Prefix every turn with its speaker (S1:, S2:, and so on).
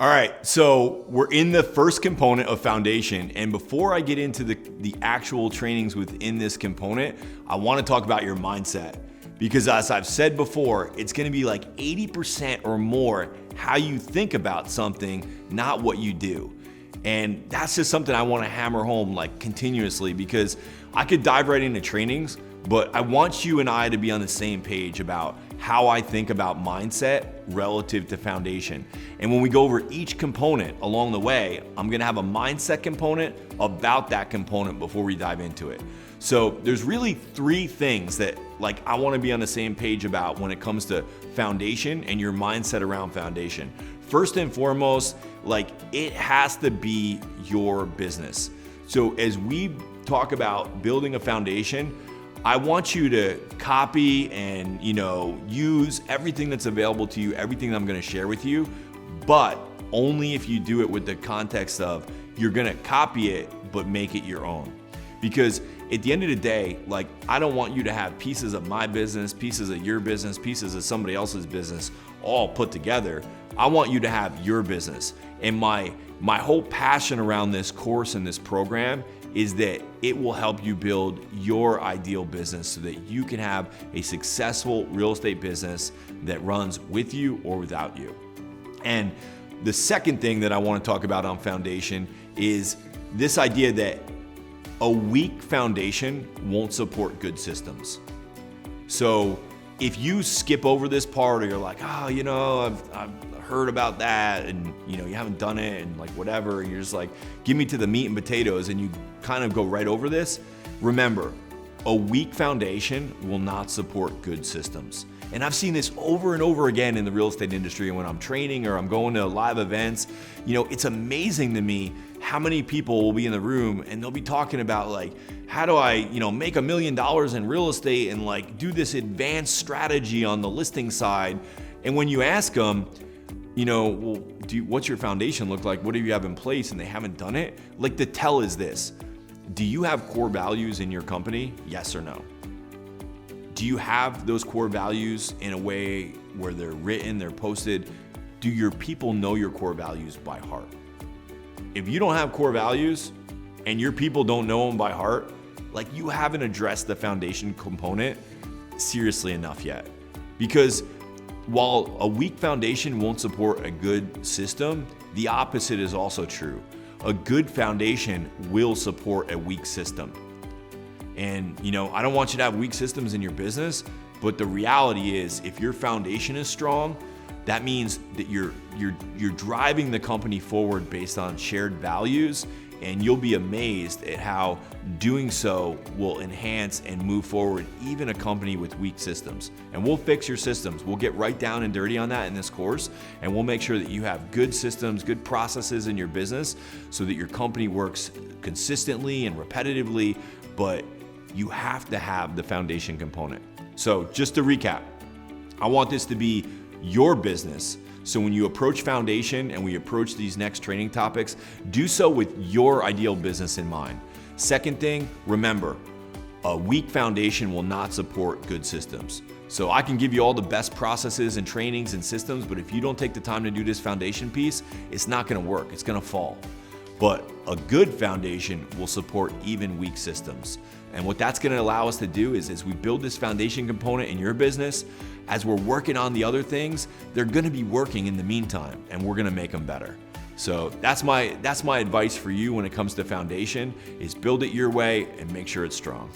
S1: All right, so we're in the first component of foundation. And before I get into the actual trainings within this component, I want to talk about your mindset. Because as I've said before, it's going to be like 80% or more how you think about something, not what you do. And that's just something I want to hammer home like continuously, because I could dive right into trainings, but I want you and I to be on the same page about how I think about mindset relative to foundation. And when we go over each component along the way, I'm gonna have a mindset component about that component before we dive into it. So there's really three things that like I wanna be on the same page about when it comes to foundation and your mindset around foundation. First and foremost, like it has to be your business. So as we talk about building a foundation, I want you to copy and use everything that's available to you, everything that I'm gonna share with you, but only if you do it with the context of you're gonna copy it, but make it your own. Because at the end of the day, like I don't want you to have pieces of my business, pieces of your business, pieces of somebody else's business all put together. I want you to have your business. And my whole passion around this course and this program is that it will help you build your ideal business so that you can have a successful real estate business that runs with you or without you. And the second thing that I want to talk about on foundation is this idea that a weak foundation won't support good systems. So if you skip over this part or you're like, I've heard about that and you haven't done it and like whatever, and you're just like, give me to the meat and potatoes, and you kind of go right over this, remember, a weak foundation will not support good systems. And I've seen this over and over again in the real estate industry. And when I'm training or I'm going to live events, it's amazing to me how many people will be in the room and they'll be talking about like, how do I, make $1 million in real estate and like do this advanced strategy on the listing side. And when you ask them, what's your foundation look like? What do you have in place? And they haven't done it. Like the tell is this: do you have core values in your company? Yes or no? Do you have those core values in a way where they're written, they're posted? Do your people know your core values by heart? If you don't have core values and your people don't know them by heart, like you haven't addressed the foundation component seriously enough yet. Because while a weak foundation won't support a good system, the opposite is also true. A good foundation will support a weak system. And I don't want you to have weak systems in your business, but the reality is if your foundation is strong, that means that you're driving the company forward based on shared values, and you'll be amazed at how doing so will enhance and move forward even a company with weak systems. And we'll fix your systems. We'll get right down and dirty on that in this course, and we'll make sure that you have good systems, good processes in your business so that your company works consistently and repetitively, but you have to have the foundation component. So just to recap, I want this to be your business. So when you approach foundation and we approach these next training topics, do so with your ideal business in mind. Second thing, remember, a weak foundation will not support good systems. So I can give you all the best processes and trainings and systems, but if you don't take the time to do this foundation piece, it's not gonna work, it's gonna fall. But a good foundation will support even weak systems. And what that's gonna allow us to do is as we build this foundation component in your business, as we're working on the other things, they're gonna be working in the meantime, and we're gonna make them better. So that's my advice for you when it comes to foundation, is build it your way and make sure it's strong.